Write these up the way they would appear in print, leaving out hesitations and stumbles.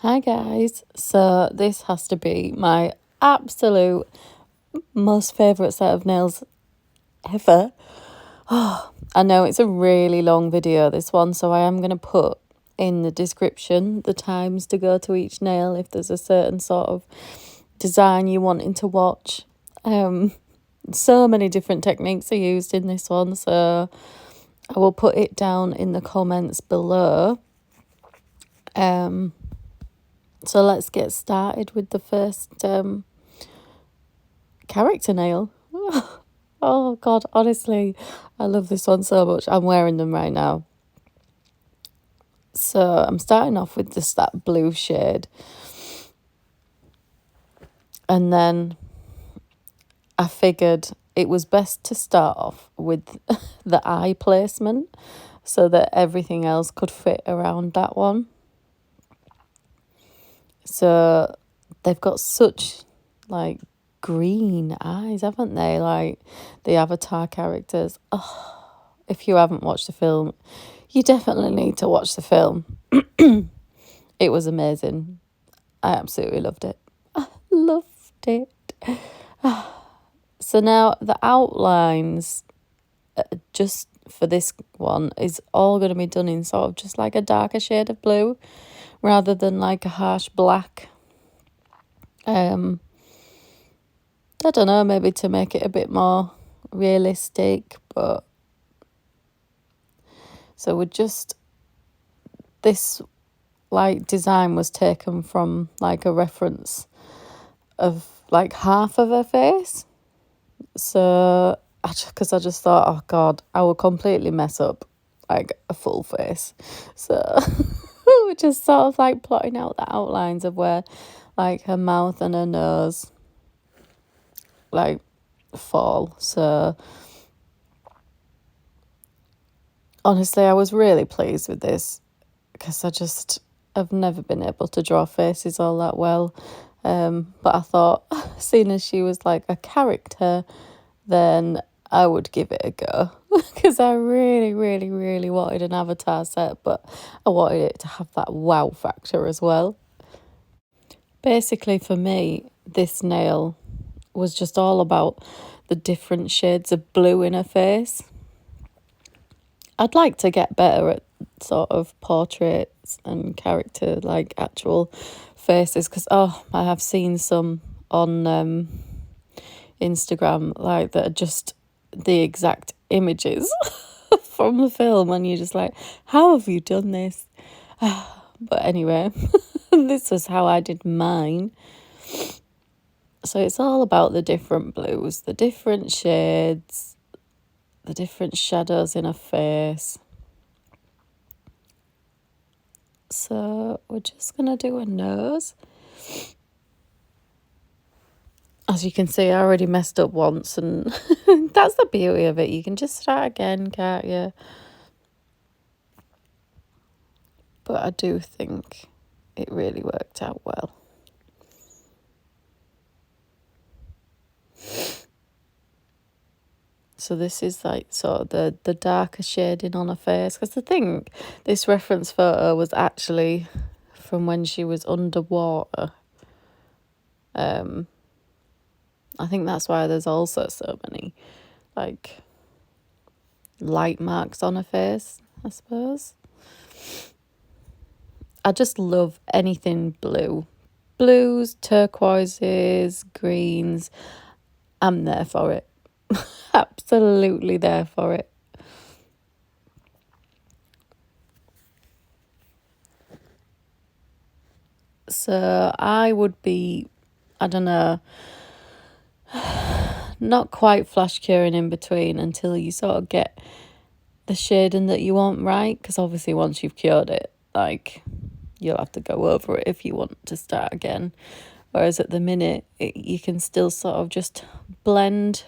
Hi guys, so this has to be my absolute most favourite set of nails ever. I know it's a really long video, this one, so I am going to put in the description the times to go to each nail if there's a certain sort of design you're wanting to watch. So many different techniques are used in this one, so I will put it down in the comments below. So let's get started with the first character nail. Oh God, honestly, I love this one so much. I'm wearing them right now. So I'm starting off with just that blue shade. And then I figured it was best to start off with the eye placement so that everything else could fit around that one. So they've got such like green eyes, haven't they? Like the Avatar characters. Oh, if you haven't watched the film, you definitely need to watch the film. It was amazing. I absolutely loved it. I loved it. So now the outlines, just for this one, is all going to be done in sort of just like a darker shade of blue rather than like a harsh black. I don't know, maybe to make it a bit more realistic, but so we're just, this like design was taken from like a reference of like half of her face. So because I just thought, oh God, I will completely mess up like a full face. So we're just sort of like plotting out the outlines of where like her mouth and her nose like fall. So honestly, I was really pleased with this because I've never been able to draw faces all that well. But I thought, seeing as she was like a character, then I would give it a go because I really, really, really wanted an Avatar set, but I wanted it to have that wow factor as well. Basically, for me, this nail was just all about the different shades of blue in her face. I'd like to get better at sort of portraits and character, like actual faces, because I have seen some on Instagram like that are just the exact images from the film, and you're just like, how have you done this? But anyway, this was how I did mine. So it's all about the different blues, the different shades, the different shadows in her face. So we're just going to do a nose. As you can see, I already messed up once, and that's the beauty of it. You can just start again, can't you? But I do think it really worked out well. So this is like sort of the darker shading on her face. Because I think this reference photo was actually from when she was underwater. I think that's why there's also so many like light marks on her face, I suppose. I just love anything blue. Blues, turquoises, greens. I'm there for it. Absolutely there for it. So I would be, I don't know, not quite flash curing in between until you sort of get the shading that you want right, because obviously once you've cured it, like, you'll have to go over it if you want to start again. Whereas at the minute, you can still sort of just blend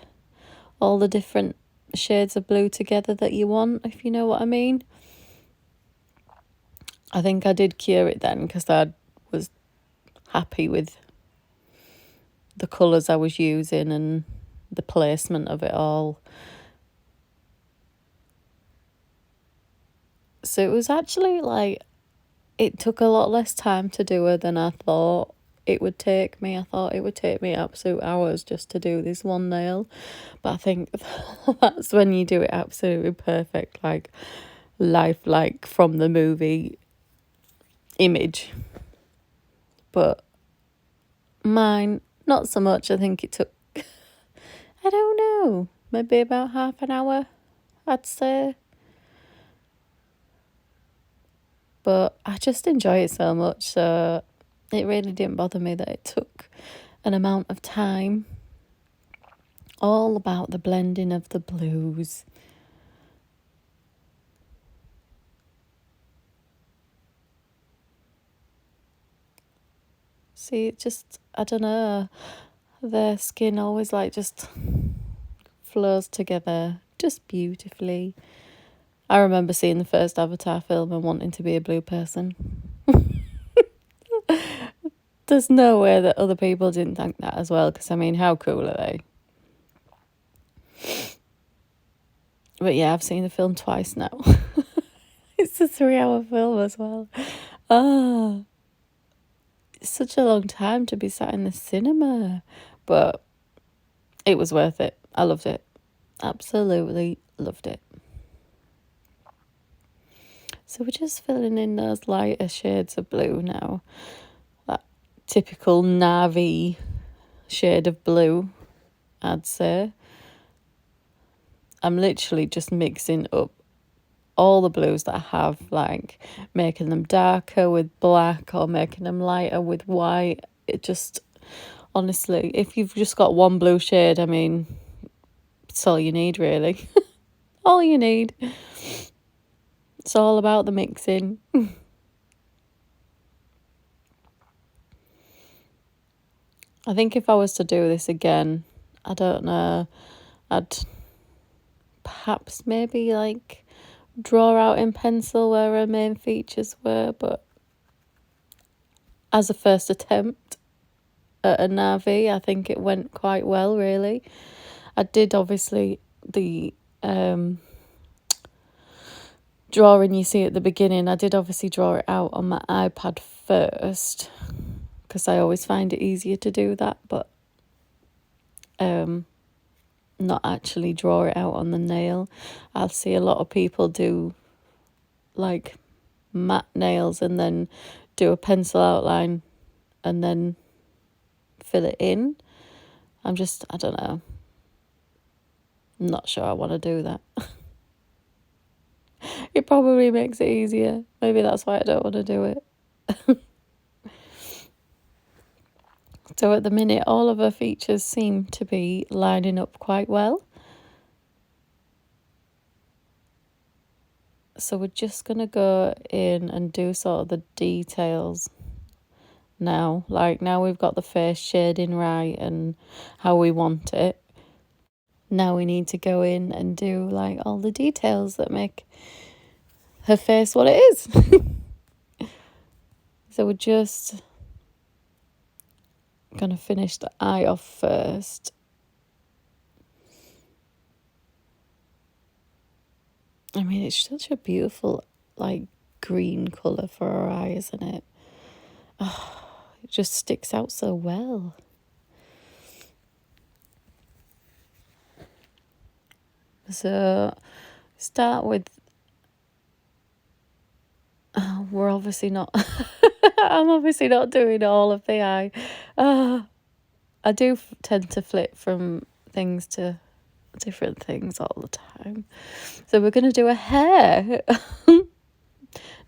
all the different shades of blue together that you want, if you know what I mean. I think I did cure it then because I was happy with the colours I was using and the placement of it all. So it was actually like it took a lot less time to do her than I thought it would take me. I thought it would take me absolute hours just to do this one nail. But I think that's when you do it absolutely perfect, like lifelike from the movie image. But mine, not so much. I think it took, I don't know, maybe about half an hour, I'd say. But I just enjoy it so much, so it really didn't bother me that it took an amount of time. All about the blending of the blues. See, it just, I don't know, their skin always like just flows together just beautifully. I remember seeing the first Avatar film and wanting to be a blue person. There's no way that other people didn't think that as well, because I mean, how cool are they? But yeah, I've seen the film twice now. It's a 3-hour film as well. It's such a long time to be sat in the cinema. But it was worth it. I loved it. Absolutely loved it. So we're just filling in those lighter shades of blue now. That typical navy shade of blue, I'd say. I'm literally just mixing up all the blues that I have, like making them darker with black or making them lighter with white. It just, honestly, if you've just got one blue shade, I mean, it's all you need, really. All you need. It's all about the mixing. I think if I was to do this again, I don't know, I'd perhaps maybe like draw out in pencil where her main features were, but as a first attempt at a Navi, I think it went quite well, really. I did obviously the drawing you see at the beginning, I did obviously draw it out on my iPad first, because I always find it easier to do that, but not actually draw it out on the nail. I'll see a lot of people do like matte nails and then do a pencil outline and then fill it in. I don't know. I'm not sure I want to do that. It probably makes it easier. Maybe that's why I don't want to do it. So at the minute, all of her features seem to be lining up quite well. So we're just going to go in and do sort of the details now. Like now we've got the face shading right and how we want it. Now we need to go in and do like all the details that make her face what it is. So we're just gonna finish the eye off first. I mean, it's such a beautiful like green colour for her eye, isn't it? Oh, it just sticks out so well. So start with, we're obviously not, I'm obviously not doing all of the eye. I do tend to flip from things to different things all the time. So we're going to do a hair.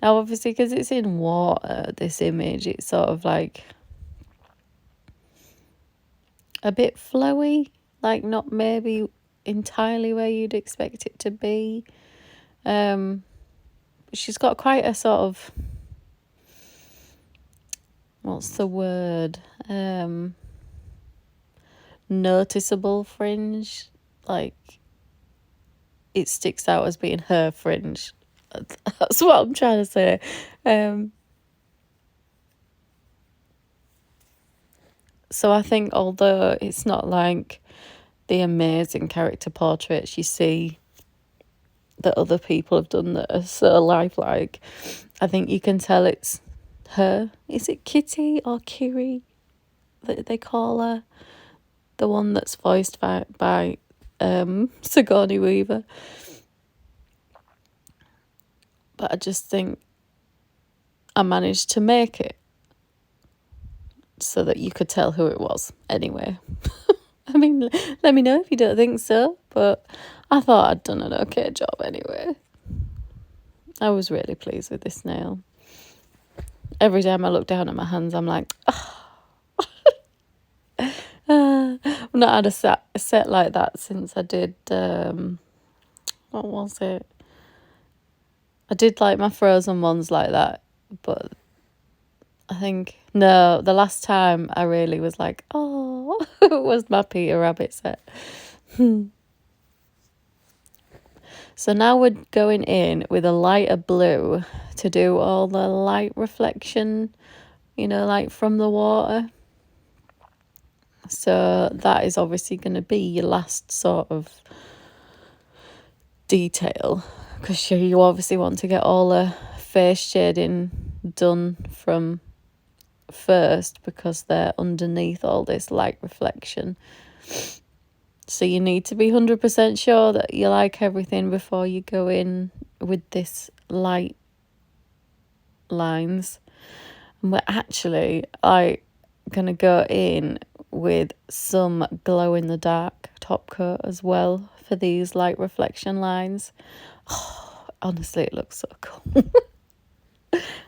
Now, obviously, because it's in water, this image, it's sort of like a bit flowy, like not maybe entirely where you'd expect it to be. She's got quite a sort of, what's the word? Noticeable fringe. Like, it sticks out as being her fringe. That's what I'm trying to say. So I think although it's not like the amazing character portraits you see that other people have done that are so lifelike, I think you can tell it's her. Is it Kitty or Kiri that they call her? The one that's voiced by Sigourney Weaver. But I just think I managed to make it so that you could tell who it was anyway. I mean, let me know if you don't think so, but I thought I'd done an okay job anyway. I was really pleased with this nail. Every time I look down at my hands, I'm like, I've not had a set like that since I did, what was it? I did like my frozen ones like that, but I think, no, the last time I really was like, oh, it was my Peter Rabbit set. So now we're going in with a lighter blue to do all the light reflection, you know, like from the water. So that is obviously going to be your last sort of detail, because you obviously want to get all the face shading done from first, because they're underneath all this light reflection. So you need to be 100% sure that you like everything before you go in with this light lines. And we're actually gonna go in with some glow in the dark top coat as well for these light reflection lines. Oh, honestly, it looks so cool.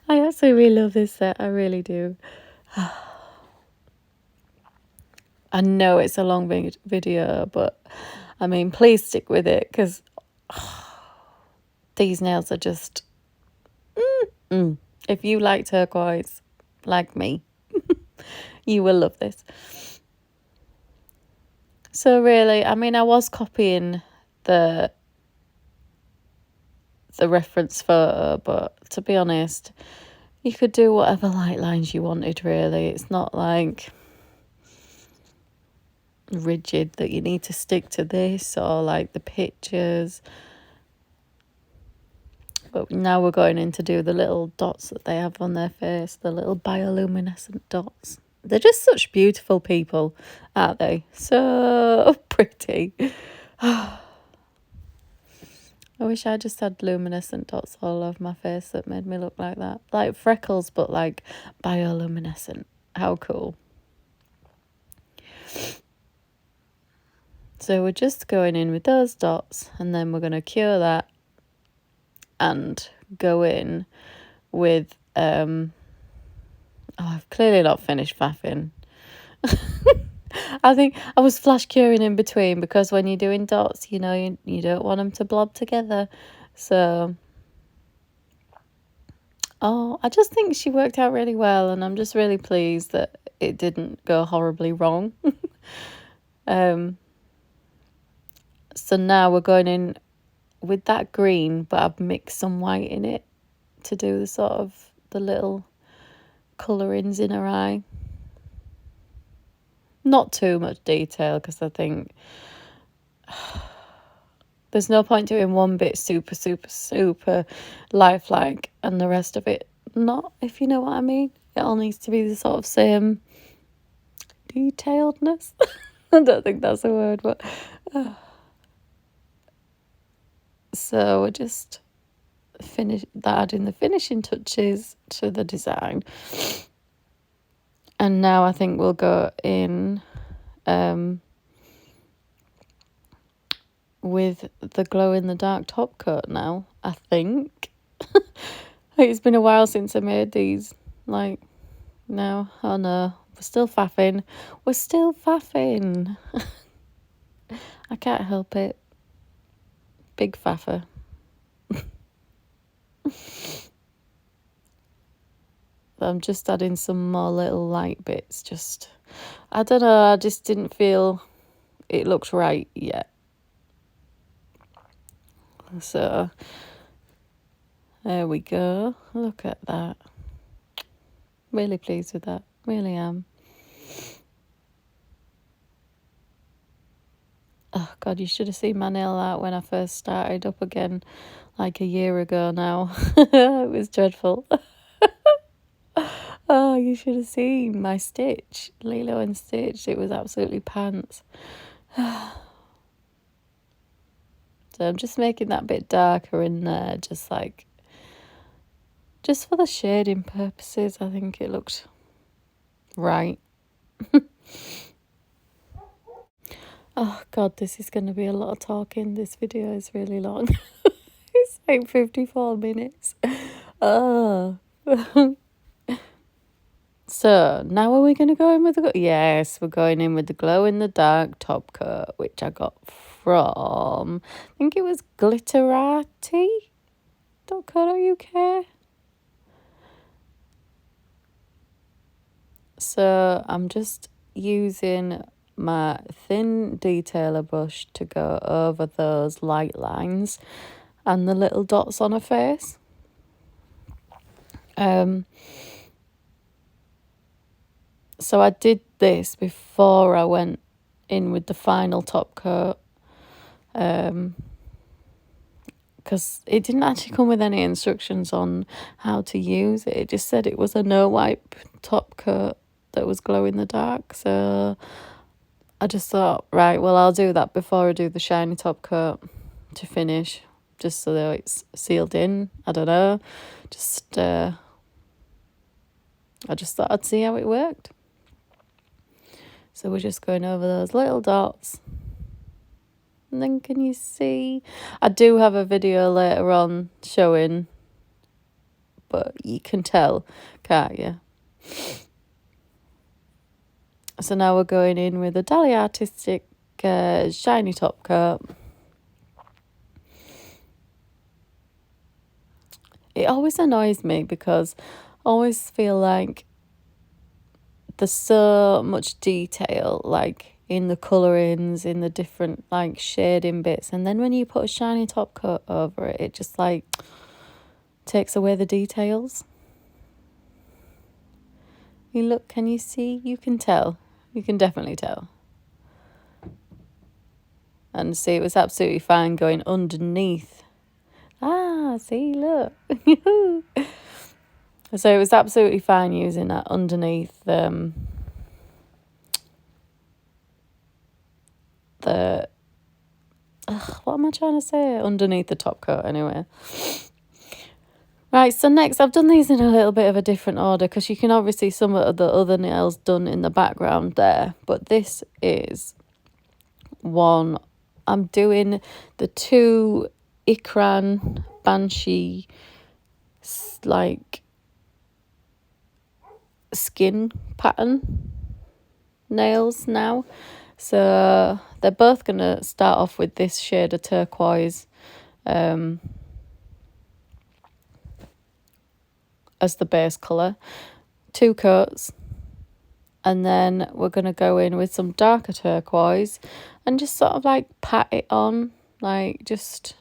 I absolutely love this set. I really do. I know it's a long video, but I mean, please stick with it, because these nails are just... If you like turquoise, like me, you will love this. So really, I mean, I was copying the reference photo, but to be honest, you could do whatever light lines you wanted, really. It's not like rigid that you need to stick to this or like the pictures. But now we're going in to do the little dots that they have on their face, the little bioluminescent dots. They're just such beautiful people, aren't they? So pretty. I wish I just had luminescent dots all over my face that made me look like that. Like freckles, but like bioluminescent. How cool. So we're just going in with those dots, and then we're going to cure that and go in with... I've clearly not finished faffing. I think I was flash curing in between, because when you're doing dots, you know, you don't want them to blob together. So, I just think she worked out really well, and I'm just really pleased that it didn't go horribly wrong. So now we're going in with that green, but I've mixed some white in it to do the sort of the little colourings in her eye. Not too much detail, because I think there's no point doing one bit super, super, super lifelike and the rest of it not, if you know what I mean. It all needs to be the sort of same detailedness. I don't think that's a word, but... So we're just adding the finishing touches to the design. And now I think we'll go in with the glow in the dark top coat now, I think. It's been a while since I made these. Like, no, oh no, we're still faffing. We're still faffing. I can't help it. Big faffer. I'm just adding some more little light bits. Just, I don't know, I just didn't feel it looked right yet. So, there we go. Look at that. Really pleased with that. Really am. Oh, God, you should have seen my nail art when I first started up again. like a year ago now. It was dreadful. Oh, you should have seen my Stitch, Lilo and Stitch. It was absolutely pants. So I'm just making that bit darker in there, just for the shading purposes. I think it looked right. Oh God, this is going to be a lot of talking. This video is really long. It's like 54 minutes. Oh. So now are we going to go in with the... Yes, we're going in with the glow-in-the-dark top coat, which I got from... I think it was GlitterArty.co.uk. So I'm just using my thin detailer brush to go over those light lines and the little dots on her face. So I did this before I went in with the final top coat, because it didn't actually come with any instructions on how to use it. It just said it was a no wipe top coat that was glow in the dark. So I just thought, right, well, I'll do that before I do the shiny top coat to finish, just so that it's sealed in. I don't know, I just thought I'd see how it worked. So we're just going over those little dots. And then can you see? I do have a video later on showing, but you can tell, can't you? So now we're going in with a Dali Artistic shiny top coat. It always annoys me because I always feel like there's so much detail, like in the colourings, in the different like shading bits, and then when you put a shiny top coat over it, it just like takes away the details. You look, can you see? You can tell. You can definitely tell. And see, it was absolutely fine going underneath. See, look. So it was absolutely fine using that underneath what am I trying to say? Underneath the top coat, anyway. Right, so next, I've done these in a little bit of a different order because you can obviously see some of the other nails done in the background there. But this is one. I'm doing the 2 ikran Banshee like skin pattern nails now. So they're both going to start off with this shade of turquoise as the base colour. 2 coats. And then we're going to go in with some darker turquoise and just sort of like pat it on. Like just...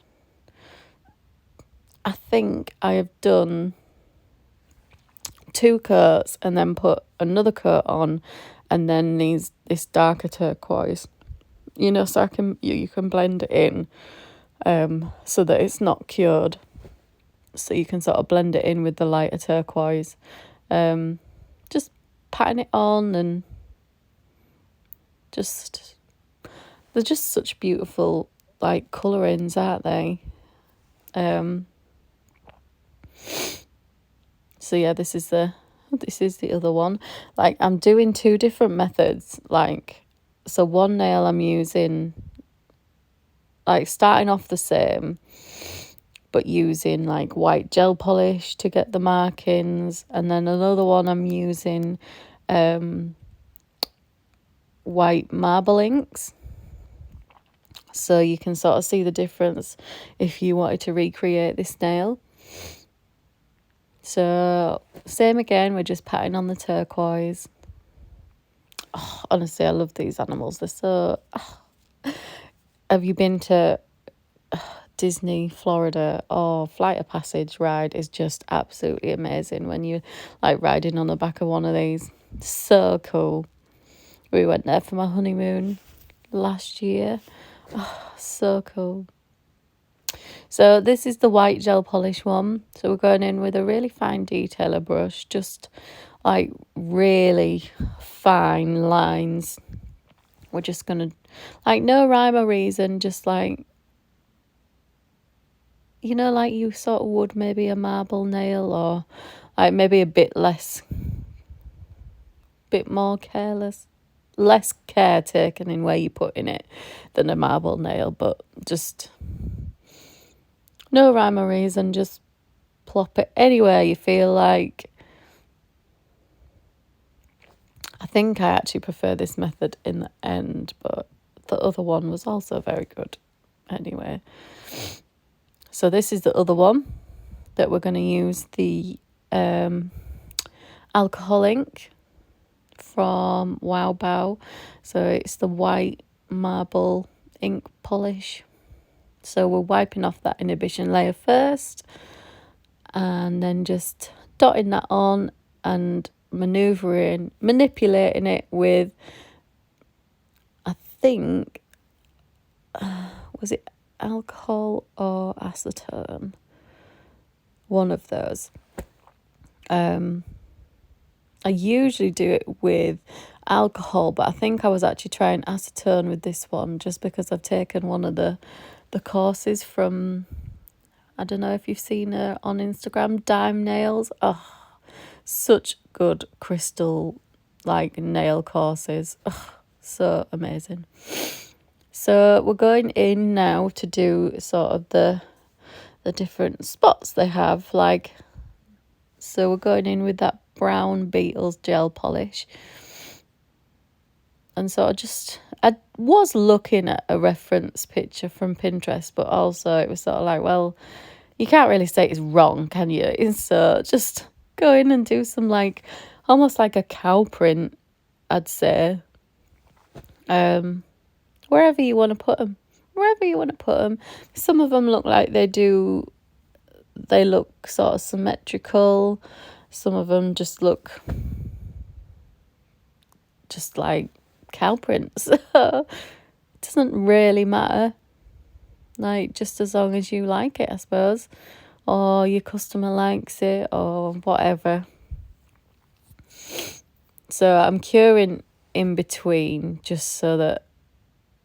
I think I have done 2 coats and then put another coat on and then this darker turquoise, you know, so you can blend it in so that it's not cured, so you can sort of blend it in with the lighter turquoise, just patting it on, and they're just such beautiful like colourings, aren't they? So yeah, this is the other one. Like, I'm doing 2 different methods. Like, so one nail I'm using, like, starting off the same, but using like white gel polish to get the markings, and then another one I'm using white marble inks. So you can sort of see the difference if you wanted to recreate this nail. So, same again, we're just patting on the turquoise. Oh, honestly, I love these animals. They're so... Have you been to Disney, Florida? Flight of Passage ride is just absolutely amazing when you're like riding on the back of one of these. So cool. We went there for my honeymoon last year. Oh, so cool. So this is the white gel polish one. So we're going in with a really fine detailer brush, just like really fine lines. We're just going to, like, no rhyme or reason, just like, you know, like you sort of would maybe a marble nail, or like maybe a bit less, bit more careless, less care taken in where you put in it than a marble nail, but just no rhyme or reason, just plop it anywhere you feel like. I think I actually prefer this method in the end, but the other one was also very good anyway. So this is the other one that we're going to use the alcohol ink from Wow Bow. So it's the white marble ink polish. So we're wiping off that inhibition layer first and then just dotting that on and manipulating it with, I think, was it alcohol or acetone? One of those. I usually do it with alcohol, but I think I was actually trying acetone with this one just because I've taken one of the courses from, I don't know if you've seen her on Instagram, Dime Nails. Oh, such good crystal like nail courses. Oh, so amazing. So we're going in now to do sort of the different spots they have, like, so we're going in with that brown Beetles gel polish. And so I was looking at a reference picture from Pinterest, but also it was sort of like, well, you can't really say it's wrong, can you? And so just go in and do some, like, almost like a cow print, I'd say. Wherever you want to put them. Wherever you want to put them. Some of them look like they look sort of symmetrical. Some of them just look just like cow prints. It doesn't really matter. Like, just as long as you like it, I suppose. Or your customer likes it or whatever. So I'm curing in between just so that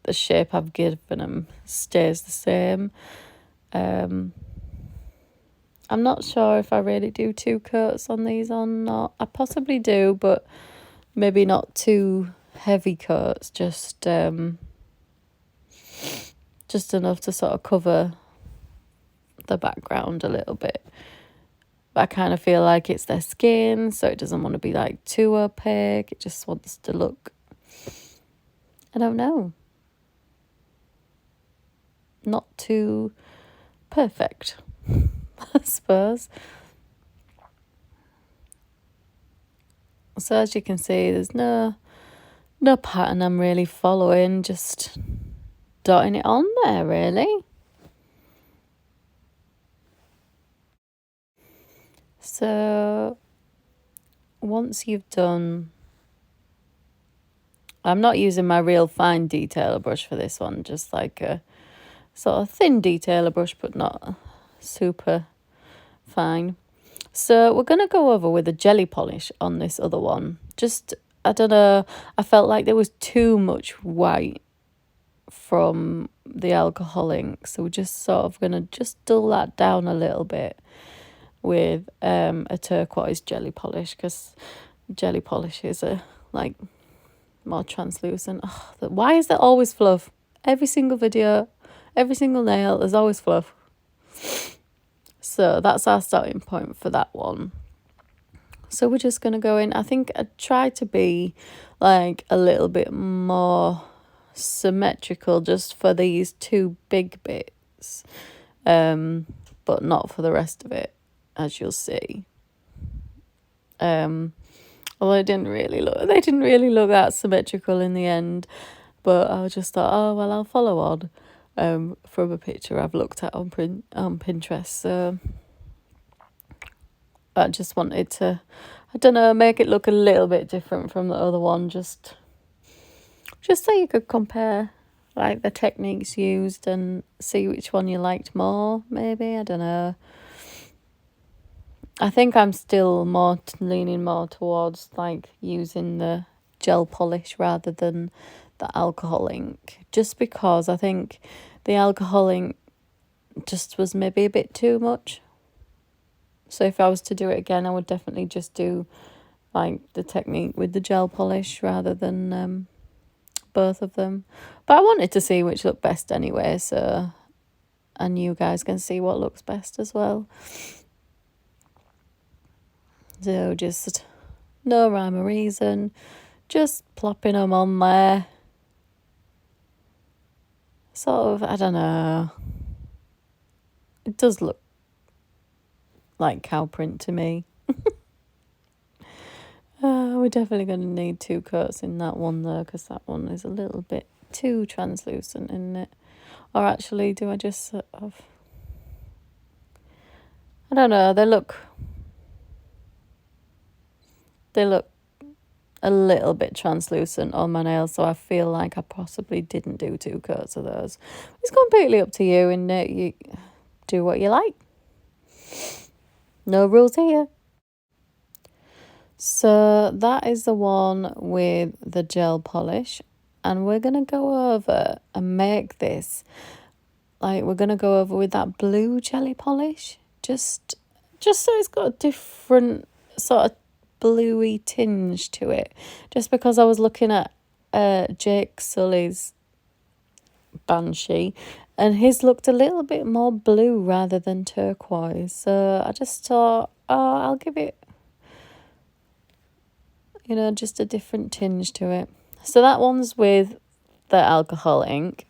the shape I've given them stays the same. I'm not sure if I really do 2 coats on these or not. I possibly do, but maybe not 2 heavy coats, just enough to sort of cover the background a little bit. But I kind of feel like it's their skin, so it doesn't want to be like too opaque. It just wants to look, I don't know, not too perfect, I suppose. So as you can see, there's no pattern I'm really following, just dotting it on there, really. So once you've done, I'm not using my real fine detailer brush for this one, just like a sort of thin detailer brush, but not super fine. So we're going to go over with a jelly polish on this other one. Just, I don't know, I felt like there was too much white from the alcohol ink, so we're just sort of going to just dull that down a little bit with a turquoise jelly polish, because jelly polishes are like more translucent. Oh, why is there always fluff? Every single video, every single nail, there's always fluff. So that's our starting point for that one. So we're just going to go in. I think I tried to be like a little bit more symmetrical just for these 2 big bits, but not for the rest of it, as you'll see. Although they didn't really look that symmetrical in the end, but I just thought, oh well, I'll follow on from a picture I've looked at on Pinterest. So I just wanted to, I don't know, make it look a little bit different from the other one, just so you could compare like the techniques used and see which one you liked more, maybe. I don't know. I think I'm still more leaning more towards like using the gel polish rather than the alcohol ink, just because I think the alcohol ink just was maybe a bit too much. So if I was to do it again, I would definitely just do like the technique with the gel polish rather than both of them. But I wanted to see which looked best anyway, so and you guys can see what looks best as well. So just no rhyme or reason, just plopping them on there. Sort of, I don't know. It does look like cow print to me. We're definitely going to need 2 coats in that one though, because that one is a little bit too translucent, isn't it? Or actually, do I just sort of... I don't know, they look a little bit translucent on my nails, so I feel like I possibly didn't do 2 coats of those. It's completely up to you, and you do what you like. No rules here. So that is the one with the gel polish, and we're going to go over and make this, like we're going to go over with that blue jelly polish, just so it's got a different sort of bluey tinge to it, just because I was looking at Jake Sully's Banshee, and his looked a little bit more blue rather than turquoise, so I just thought, oh, I'll give it, you know, just a different tinge to it. So that one's with the alcohol ink.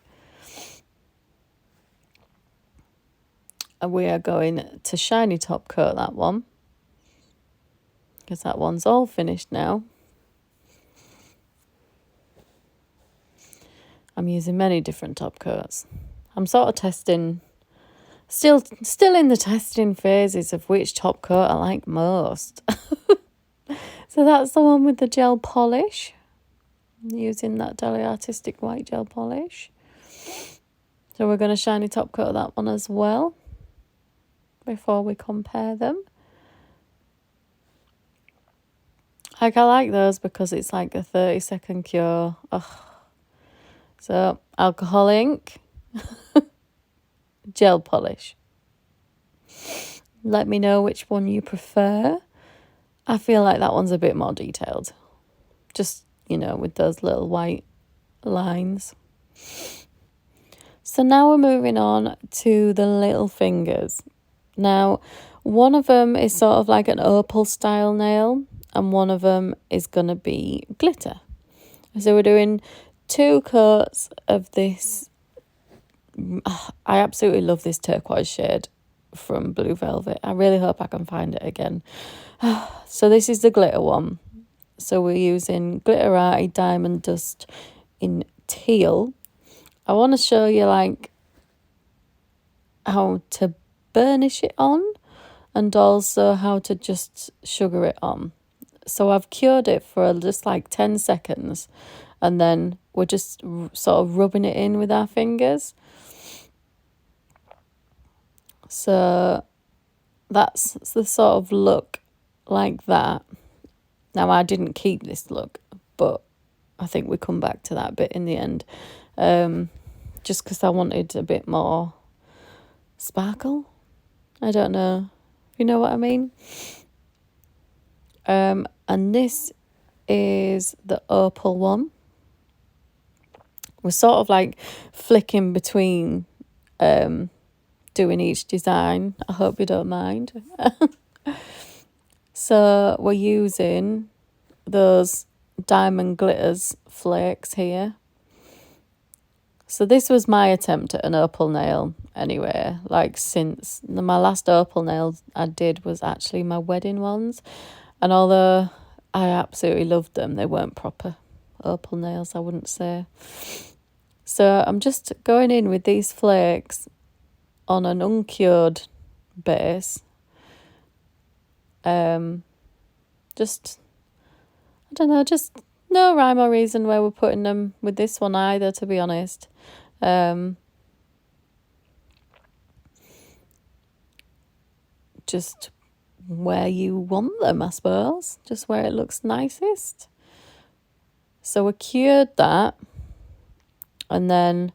And we are going to shiny top coat that one, because that one's all finished now. I'm using many different top coats. I'm sort of testing, still in the testing phases of which top coat I like most. So that's the one with the gel polish, using that Dali Artistic White gel polish. So we're going to shiny top coat that one as well before we compare them. Like, I like those because it's like a 30-second cure. Ugh. So alcohol ink, gel polish. Let me know which one you prefer. I feel like that one's a bit more detailed. Just, you know, with those little white lines. So now we're moving on to the little fingers. Now, one of them is sort of like an opal style nail, and one of them is going to be glitter. So we're doing 2 coats of this. I absolutely love this turquoise shade from Blue Velvet. I really hope I can find it again. So this is the glitter one. So we're using GlitterArty Diamond Dust in teal. I want to show you like how to burnish it on, and also how to just sugar it on. So I've cured it for just like 10 seconds, and then we're just sort of rubbing it in with our fingers. So that's the sort of look like that. Now, I didn't keep this look, but I think we come back to that bit in the end. Just because I wanted a bit more sparkle. I don't know. You know what I mean? And this is the opal one. We're sort of like flicking between doing each design. I hope you don't mind. So we're using those diamond glitters flakes here. So this was my attempt at an opal nail anyway. Like, since my last opal nails I did was actually my wedding ones. And although I absolutely loved them, they weren't proper opal nails, I wouldn't say. So I'm just going in with these flakes on an uncured base. Just, I don't know, just no rhyme or reason where we're putting them with this one either, to be honest. Just where you want them, I suppose. Just where it looks nicest. So we cured that. And then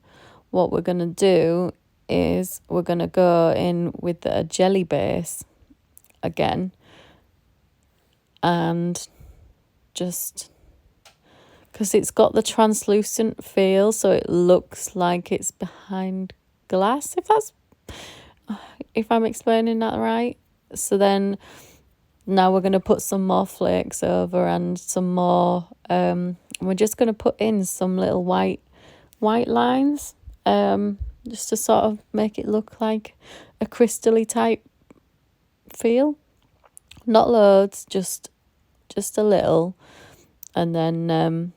what we're going to do is we're going to go in with a jelly base again. And just... because it's got the translucent feel, so it looks like it's behind glass, if I'm explaining that right. So then now we're going to put some more flakes over and some more, we're just going to put in some little white lines, just to sort of make it look like a crystally type feel. Not loads, just a little. And then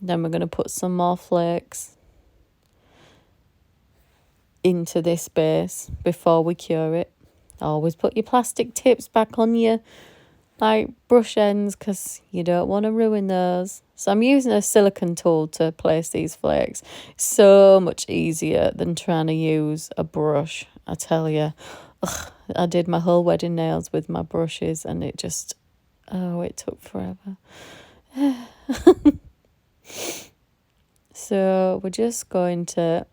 we're going to put some more flakes into this base before we cure it. Always put your plastic tips back on your brush ends, because you don't want to ruin those. So I'm using a silicone tool to place these flakes. So much easier than trying to use a brush, I tell you. I did my whole wedding nails with my brushes and it just, it took forever. So we're just going to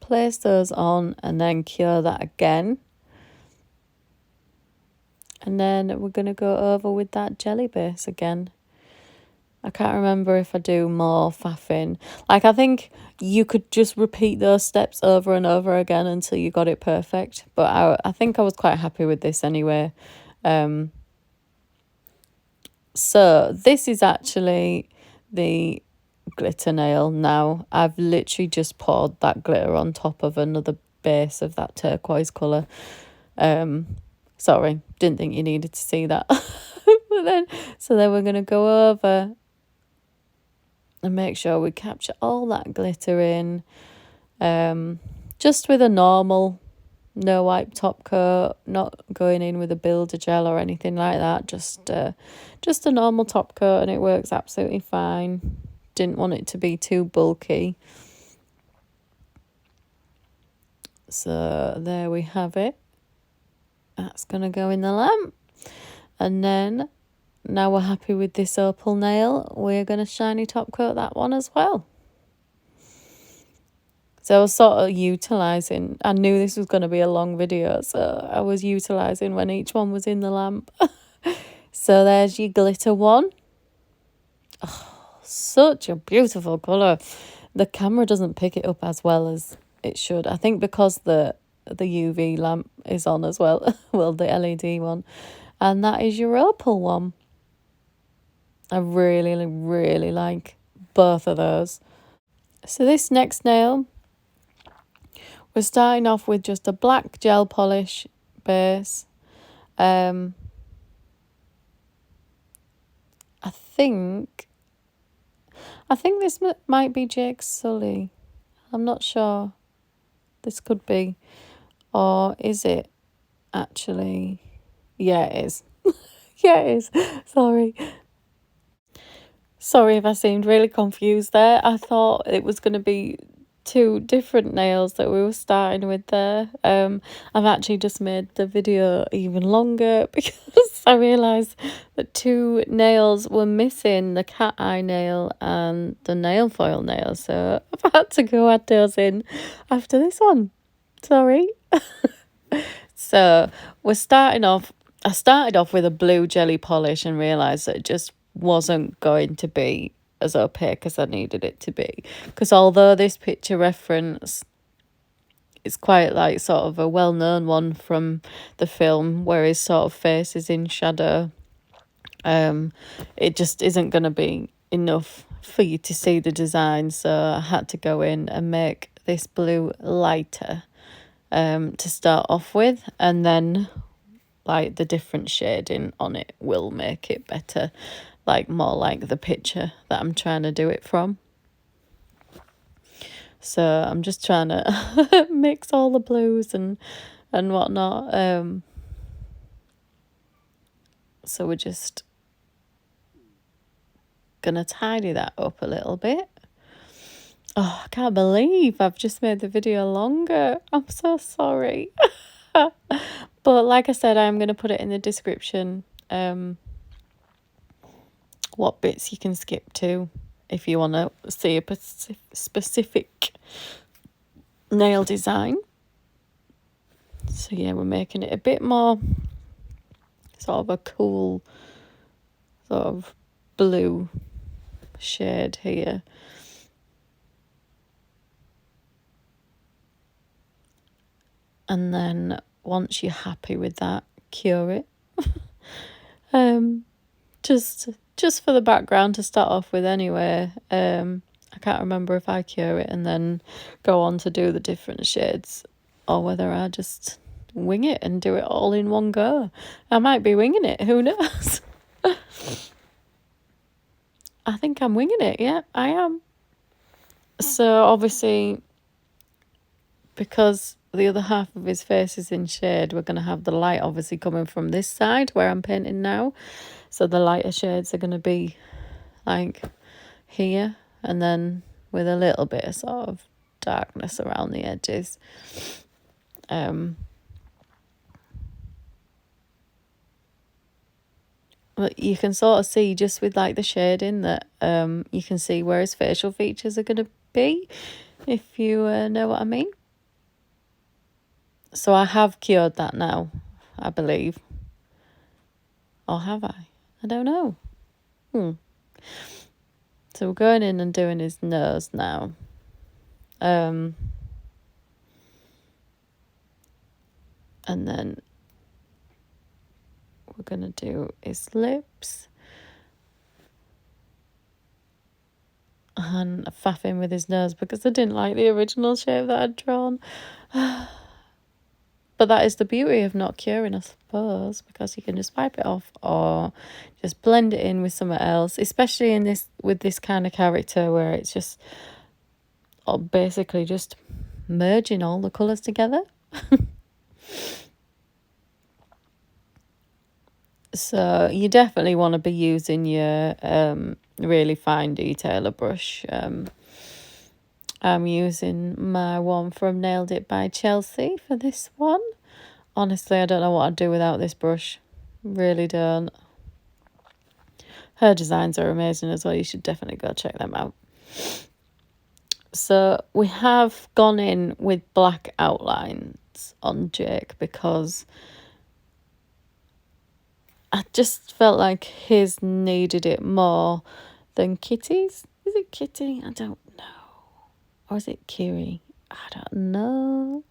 place those on and then cure that again. And then we're going to go over with that jelly base again. I can't remember if I do more faffing. I think you could just repeat those steps over and over again until you got it perfect. But I think I was quite happy with this anyway. So this is actually the glitter nail now. I've literally just poured that glitter on top of another base of that turquoise colour. Sorry, didn't think you needed to see that. So then we're going to go over and make sure we capture all that glitter in. Just with a normal no wipe top coat, not going in with a builder gel or anything like that. Just a normal top coat and it works absolutely fine. Didn't want it to be too bulky. So there we have it. That's going to go in the lamp. And then, now we're happy with this opal nail, we're going to shiny top coat that one as well. So I was sort of utilising, I knew this was going to be a long video, so I was utilising when each one was in the lamp. So there's your glitter one. Oh, such a beautiful colour. The camera doesn't pick it up as well as it should. I think because the UV lamp is on as well. Well, the LED one. And that is your opal one. I really, really like both of those. So this next nail, we're starting off with just a black gel polish base. I think this might be Jake Sully. I'm not sure. This could be. Or is it actually? Yeah, it is. Yeah, it is. Sorry if I seemed really confused there. I thought it was going to be two different nails that we were starting with there. I've actually just made the video even longer because I realised that two nails were missing, the cat eye nail and the nail foil nail. So I've had to go add those in after this one. Sorry. So we're starting off. I started off with a blue jelly polish and realised that it just wasn't going to be as opaque as I needed it to be. Because although this picture reference is quite sort of a well-known one from the film where his sort of face is in shadow, it just isn't going to be enough for you to see the design. So I had to go in and make this blue lighter to start off with, and then the different shading on it will make it better, more like the picture that I'm trying to do it from. So I'm just trying to mix all the blues and whatnot. So we're just gonna tidy that up a little bit. Oh, I can't believe I've just made the video longer. I'm so sorry. But like I said, I'm going to put it in the description, what bits you can skip to if you want to see a specific nail design. So yeah, we're making it a bit more sort of a cool sort of blue shade here. And then once you're happy with that, cure it. Just for the background to start off with anyway. I can't remember if I cure it and then go on to do the different shades, or whether I just wing it and do it all in one go. I might be winging it, who knows? I think I'm winging it, yeah, I am. So obviously, because the other half of his face is in shade, we're going to have the light obviously coming from this side where I'm painting now. So the lighter shades are going to be like here, and then with a little bit of sort of darkness around the edges. But you can sort of see just with like the shading that you can see where his facial features are going to be, if you know what I mean. So I have cured that now, I believe. Or have I? I don't know. So we're going in and doing his nose now. And then we're going to do his lips. And faffing with his nose because I didn't like the original shape that I'd drawn. But that is the beauty of not curing, I suppose, because you can just wipe it off or just blend it in with something else, especially in this with this kind of character where it's just basically just merging all the colours together. So you definitely want to be using your really fine detailer brush. I'm using my one from Nailed It by Chelsea for this one. Honestly, I don't know what I'd do without this brush. Really don't. Her designs are amazing as well. You should definitely go check them out. So we have gone in with black outlines on Jake because I just felt like his needed it more than Kitty's. Is it Kitty? I don't know. Or is it Kiri? I don't know.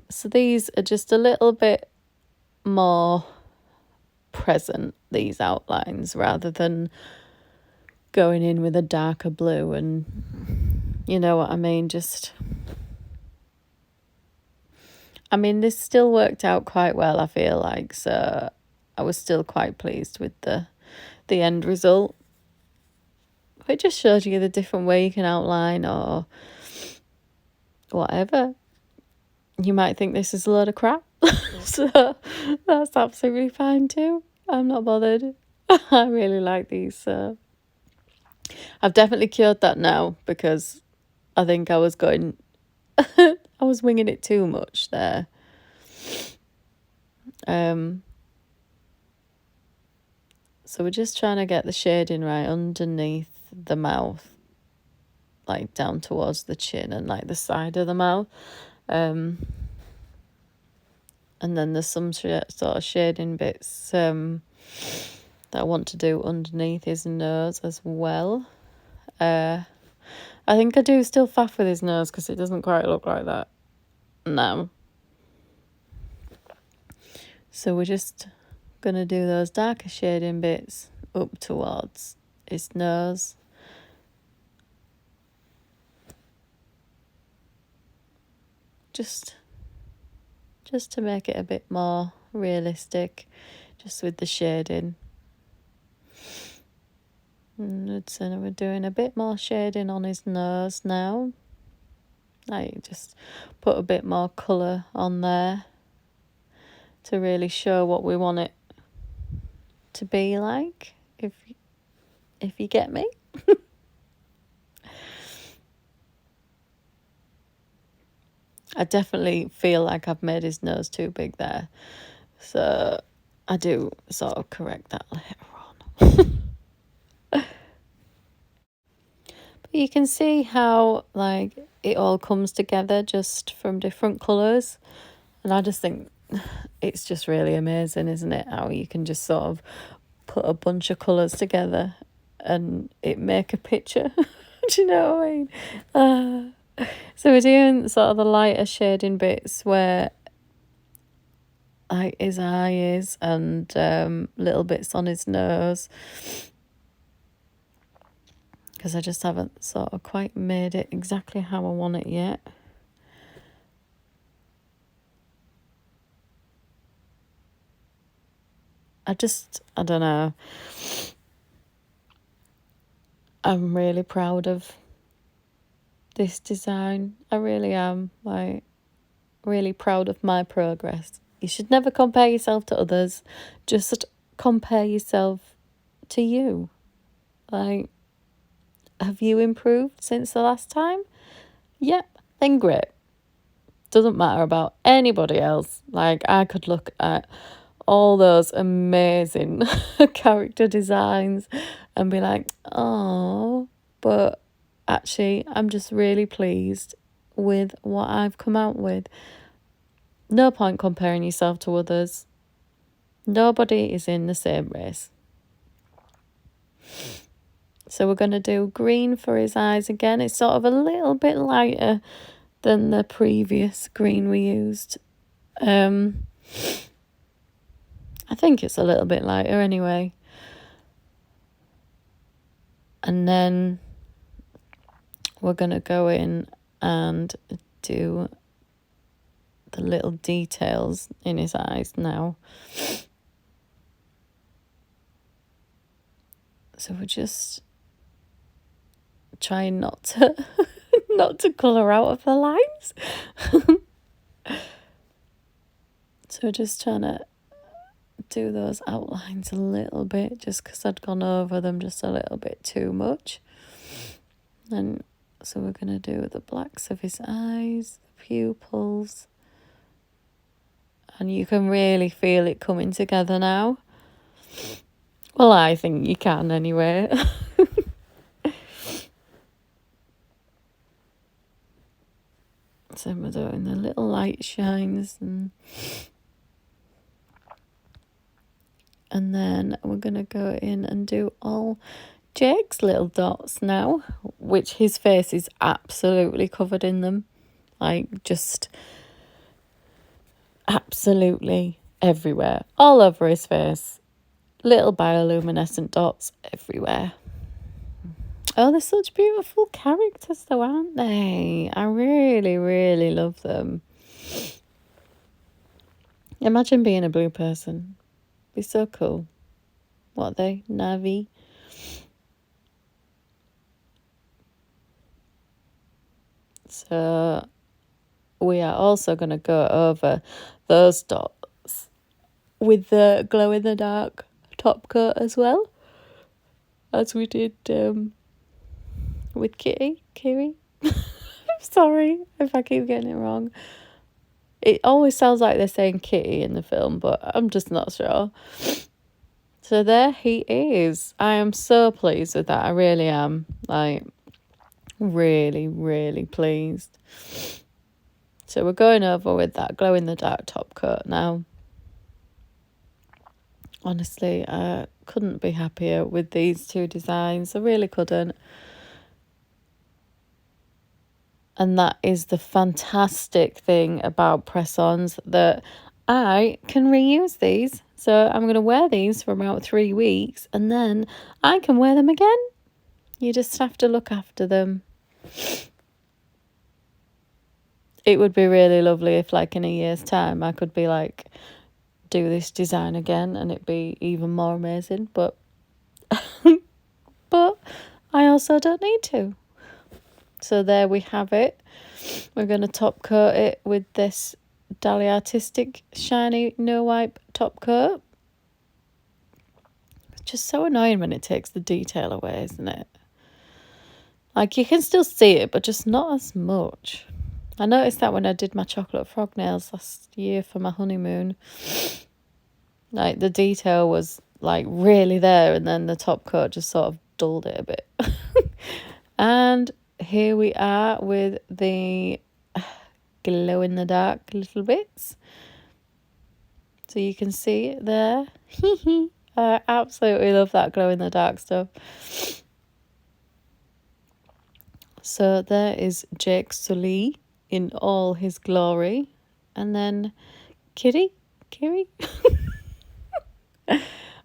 So these are just a little bit more present, these outlines, rather than going in with a darker blue, and you know what I mean, just... I mean, this still worked out quite well, I feel like, so I was still quite pleased with the end result. It just shows you the different way you can outline or whatever. You might think this is a load of crap, so that's absolutely fine too. I'm not bothered. I really like these, so I've definitely cured that now because I think I was going... I was winging it too much there. So we're just trying to get the shading right underneath the mouth, like down towards the chin and like the side of the mouth. And then there's some sort of shading bits that I want to do underneath his nose as well. I think I do still faff with his nose because it doesn't quite look like that now. So we're just going to do those darker shading bits up towards his nose. Just to make it a bit more realistic, just with the shading. And so we're doing a bit more shading on his nose now. Like, just put a bit more colour on there to really show what we want it to be like, if if you get me. I definitely feel like I've made his nose too big there. So I do sort of correct that later on. But you can see how, like, it all comes together just from different colours. And I just think it's just really amazing, isn't it? How you can just sort of put a bunch of colours together and it make a picture. Do you know what I mean? So we're doing sort of the lighter shading bits where like his eye is and little bits on his nose. Because I just haven't sort of quite made it exactly how I want it yet. I don't know. I'm really proud of this design. I really am, like, really proud of my progress. You should never compare yourself to others. Just compare yourself to you. Like, have you improved since the last time? Yep, then great. Doesn't matter about anybody else. Like, I could look at all those amazing character designs and be like, oh, but actually, I'm just really pleased with what I've come out with. No point comparing yourself to others. Nobody is in the same race. So we're going to do green for his eyes again. It's sort of a little bit lighter than the previous green we used. I think it's a little bit lighter anyway. And then we're going to go in and do the little details in his eyes now. So we're just trying not to colour out of the lines. So we're just trying to do those outlines a little bit, just because I'd gone over them just a little bit too much. And so we're going to do the blacks of his eyes, the pupils. And you can really feel it coming together now. Well, I think you can anyway. So we're doing the little light shines and then we're going to go in and do all Jake's little dots now, which his face is absolutely covered in them. Like, just absolutely everywhere. All over his face. Little bioluminescent dots everywhere. Oh, they're such beautiful characters though, aren't they? I really, really love them. Imagine being a blue person. Be so cool. What are they? Navy? So we are also going to go over those dots with the glow-in-the-dark top coat as well, as we did with Kiri. Sorry if I keep getting it wrong. It always sounds like they're saying Kitty in the film, but I'm just not sure. So there he is. I am so pleased with that. I really am. Like, really, really pleased. So we're going over with that glow-in-the-dark top coat now. Honestly, I couldn't be happier with these two designs. I really couldn't. And that is the fantastic thing about press-ons, that I can reuse these. So I'm going to wear these for about 3 weeks and then I can wear them again. You just have to look after them. It would be really lovely if, like, in a year's time, I could be like, do this design again and it'd be even more amazing. But I also don't need to. So there we have it. We're going to top coat it with this Dali Artistic shiny no wipe top coat. just so annoying when it takes the detail away, isn't it? Like, you can still see it, but just not as much. I noticed that when I did my chocolate frog nails last year for my honeymoon. Like, the detail was, like, really there, and then the top coat just sort of dulled it a bit. And here we are with the glow-in-the-dark little bits. So you can see it there. I absolutely love that glow-in-the-dark stuff. So there is Jake Sully in all his glory. And then Kiri.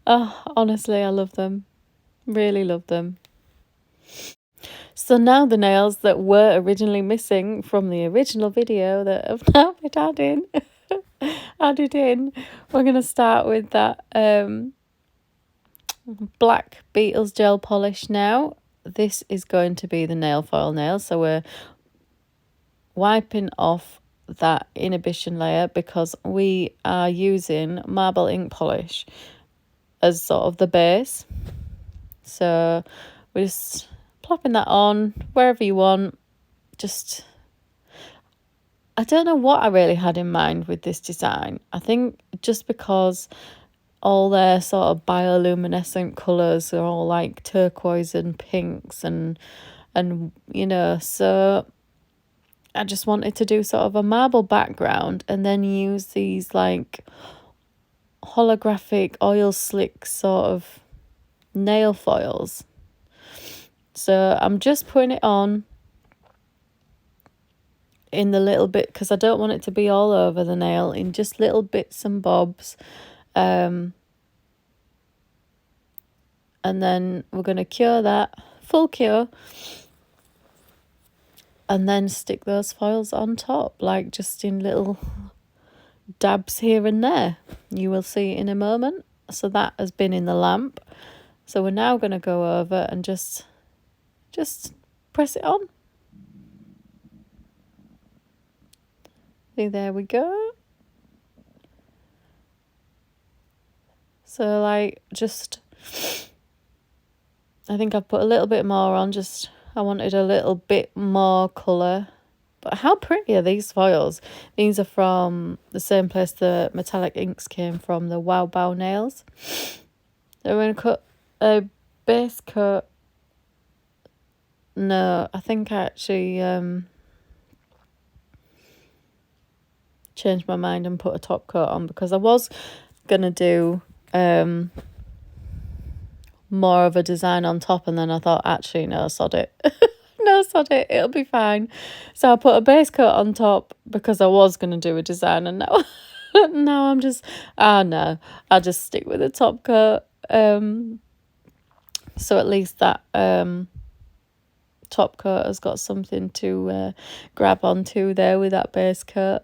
Oh, honestly, I love them. Really love them. So now the nails that were originally missing from the original video that have now been added in. We're going to start with that black Beetles gel polish now. This is going to be the nail foil nail. So we're wiping off that inhibition layer because we are using marble ink polish as sort of the base. So we're just plopping that on wherever you want. Just, I don't know what I really had in mind with this design. I think just because all their sort of bioluminescent colours are all like turquoise and pinks and you know, so I just wanted to do sort of a marble background and then use these like holographic oil slick sort of nail foils. So I'm just putting it on in the little bit because I don't want it to be all over the nail, in just little bits and bobs. And then we're going to cure that, full cure, and then stick those foils on top, like just in little dabs here and there. You will see in a moment. So that has been in the lamp. So we're now going to go over and just press it on. See, there we go. So like just, I think I've put a little bit more on, just I wanted a little bit more colour. But how pretty are these foils? These are from the same place the metallic inks came from, the Wow Bow nails. So we're going to cut a base coat. No, I think I actually changed my mind and put a top coat on because I was going to do more of a design on top, and then I thought, actually, no, sod it. No, sod it, it'll be fine. So I put a base coat on top because I was going to do a design, and now now I'm just, no, I'll just stick with the top coat. So at least that top coat has got something to grab onto there with that base coat.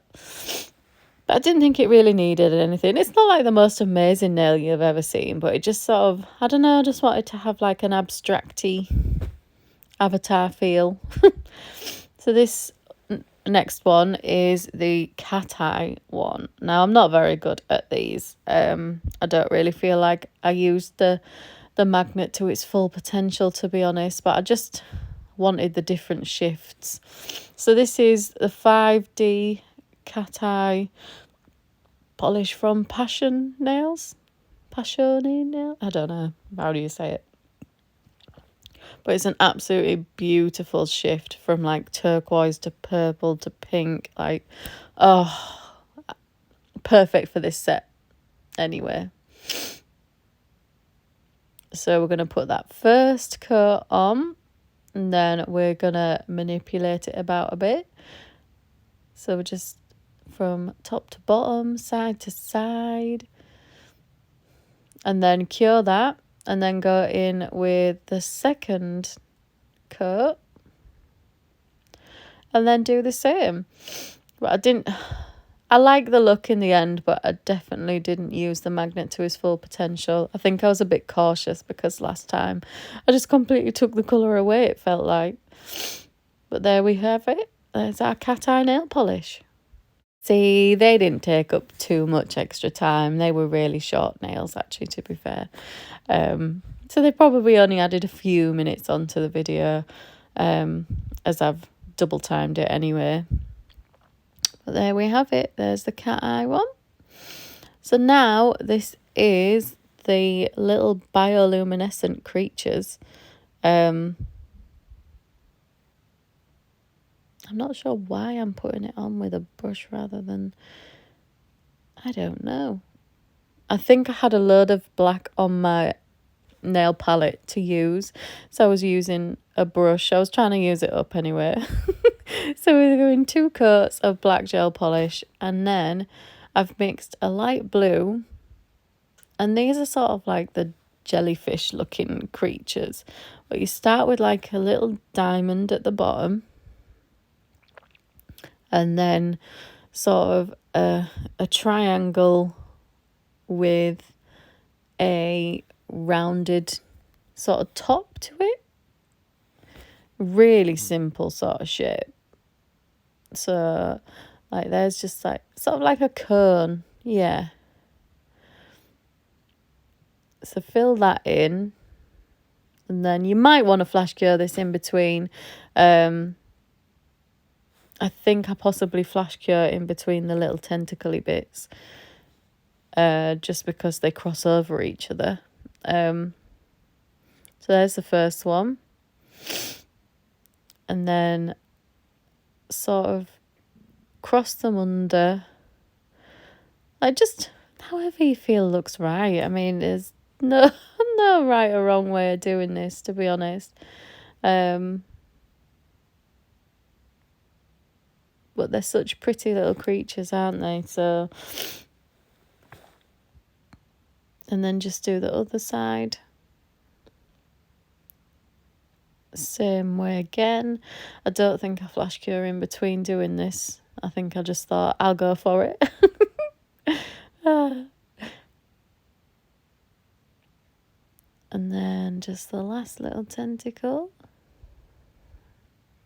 But I didn't think it really needed anything. It's not like the most amazing nail you've ever seen, but it just sort of, I don't know, I just wanted to have like an abstract-y avatar feel. So this next one is the cat eye one. Now, I'm not very good at these. I don't really feel like I used the magnet to its full potential, to be honest, but I just wanted the different shifts. So this is the 5D cat eye polish from Passione nails. I don't know, how do you say it? But it's an absolutely beautiful shift from like turquoise to purple to pink. Like, oh, perfect for this set anyway. So we're going to put that first coat on, and then we're going to manipulate it about a bit. So we're just from top to bottom, side to side, and then cure that, and then go in with the second coat, and then do the same. But I like the look in the end, but I definitely didn't use the magnet to its full potential. I think I was a bit cautious because last time I just completely took the colour away, it felt like. But there we have it. There's our cat eye nail polish. See, they didn't take up too much extra time. They were really short nails, actually, to be fair. So they probably only added a few minutes onto the video, as I've double timed it anyway. But there we have it. There's the cat eye one. So now this is the little bioluminescent creatures. I'm not sure why I'm putting it on with a brush rather than... I don't know. I think I had a load of black on my nail palette to use, so I was using a brush. I was trying to use it up anyway. So we're doing 2 coats of black gel polish, and then I've mixed a light blue, and these are sort of like the jellyfish looking creatures, but you start with like a little diamond at the bottom, and then sort of a triangle with a rounded sort of top to it. Really simple sort of shape. So like there's just like sort of like a cone. Yeah. So fill that in, and then you might want to flash cure this in between. I think I possibly flash cure in between the little tentacly bits, just because they cross over each other. So there's the first one, and then sort of cross them under, like just however you feel looks right. I mean, there's no right or wrong way of doing this, to be honest. But they're such pretty little creatures, aren't they? So, and then just do the other side. Same way again. I don't think I flash cure in between doing this. I think I just thought I'll go for it. And then just the last little tentacle.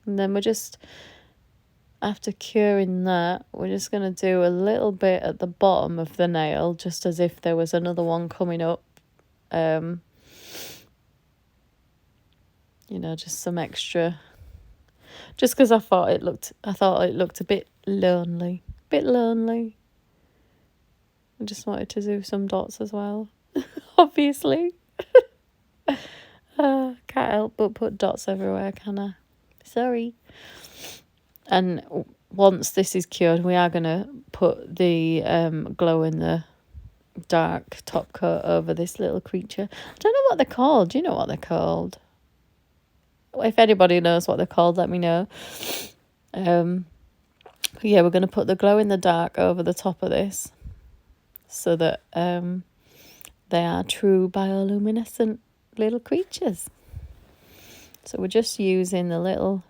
And then we're just, after curing that, we're just going to do a little bit at the bottom of the nail, just as if there was another one coming up. You know, just some extra, just because I thought it looked a bit lonely. I just wanted to do some dots as well, obviously. Can't help but put dots everywhere, can I? Sorry. And once this is cured, we are going to put the glow in the dark top coat over this little creature. I don't know what they're called. Do you know what they're called? If anybody knows what they're called, let me know. Yeah, we're going to put the glow in the dark over the top of this, so that they are true bioluminescent little creatures. So we're just using the little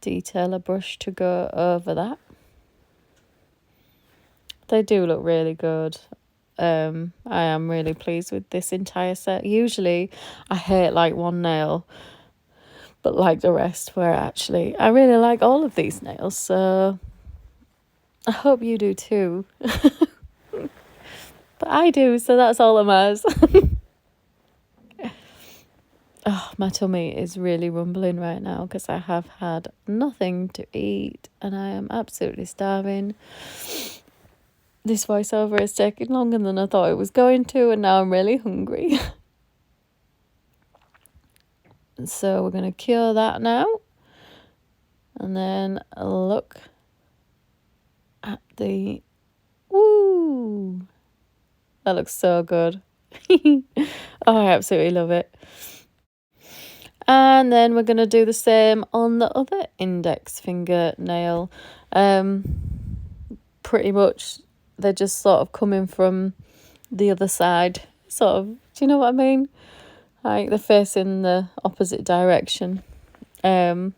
detailer brush to go over that. They do look really good. I am really pleased with this entire set. Usually I hate like one nail, but like the rest, where actually I really like all of these nails, so I hope you do too. But I do, so that's all that matters. Oh, my tummy is really rumbling right now because I have had nothing to eat and I am absolutely starving. This voiceover is taking longer than I thought it was going to, and now I'm really hungry. So we're going to cure that now. And then look at the... Woo! That looks so good. Oh, I absolutely love it. And then we're going to do the same on the other index finger nail. Pretty much they're just sort of coming from the other side. Sort of, do you know what I mean? Like they're facing the opposite direction. I'm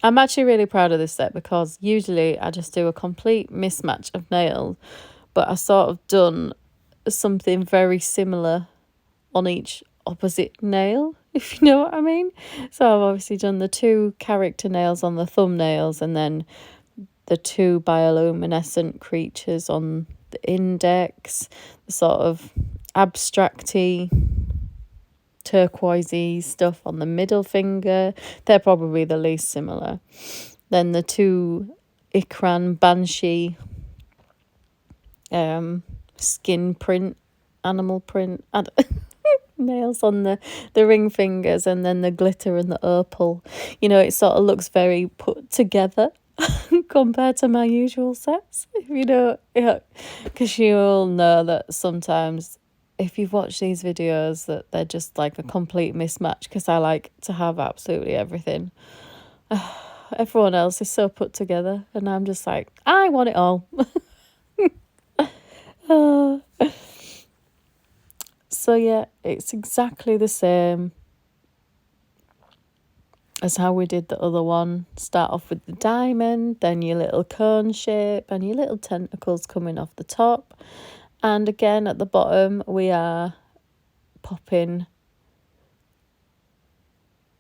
actually really proud of this set because usually I just do a complete mismatch of nails, but I sort of done something very similar on each opposite nail, if you know what I mean. So I've obviously done the 2 character nails on the thumbnails, and then the two bioluminescent creatures on the index, the sort of abstracty turquoisey stuff on the middle finger. They're probably the least similar. Then the two ikran Banshee skin print, animal print, nails on the ring fingers, and then the glitter and the opal. You know, it sort of looks very put together compared to my usual sets. You know, yeah, because you all know that sometimes if you've watched these videos that they're just like a complete mismatch, because I like to have absolutely everything. Everyone else is so put together and I'm just like, I want it all. So yeah, it's exactly the same as how we did the other one. Start off with the diamond, then your little cone shape and your little tentacles coming off the top. And again at the bottom we are popping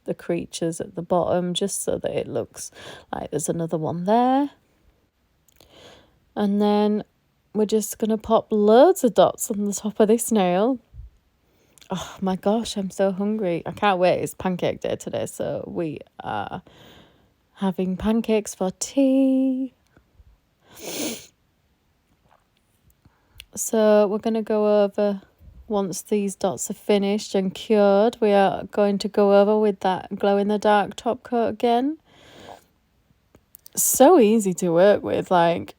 the creatures at the bottom just so that it looks like there's another one there. And then we're just going to pop loads of dots on the top of this nail. Oh my gosh, I'm so hungry. I can't wait. It's pancake day today, so we are having pancakes for tea. So we're going to go over, once these dots are finished and cured, we are going to go over with that glow-in-the-dark top coat again. So easy to work with. Like,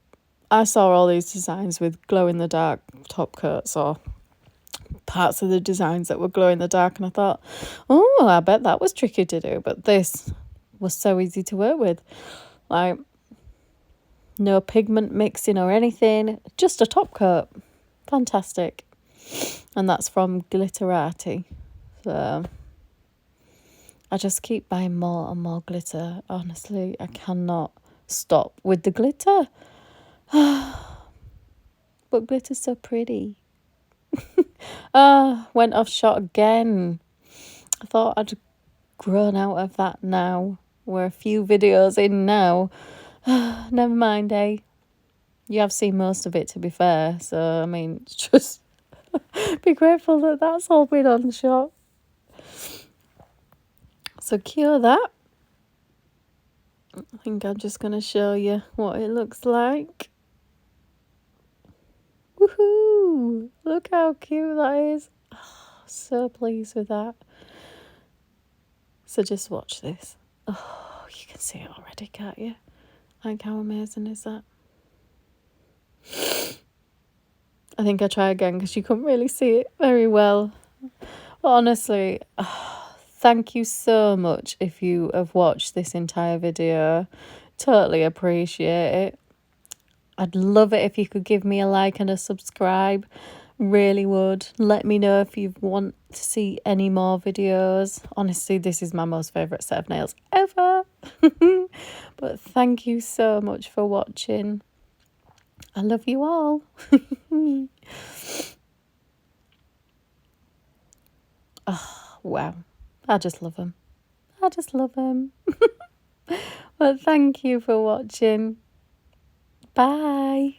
I saw all these designs with glow-in-the-dark top coats or parts of the designs that were glow-in-the-dark, and I thought, oh, I bet that was tricky to do. But this was so easy to work with. Like, no pigment mixing or anything, just a top coat. Fantastic. And that's from GlitterArty. So I just keep buying more and more glitter. Honestly, I cannot stop with the glitter. But glitter's so pretty. Went off shot again. I thought I'd grown out of that now. We're a few videos in now. Never mind, eh? You have seen most of it, to be fair. So, I mean, just be grateful that that's all been on shot. So, cure that. I think I'm just going to show you what it looks like. Woohoo! Look how cute that is. Oh, so pleased with that. So just watch this. Oh, you can see it already, can't you? Like, how amazing is that? I think I try again because you couldn't really see it very well. But honestly, thank you so much if you have watched this entire video. Totally appreciate it. I'd love it if you could give me a like and a subscribe. Really would. Let me know if you want to see any more videos. Honestly, this is my most favourite set of nails ever. But thank you so much for watching. I love you all. Oh, wow. I just love them. I just love them. But thank you for watching. Bye.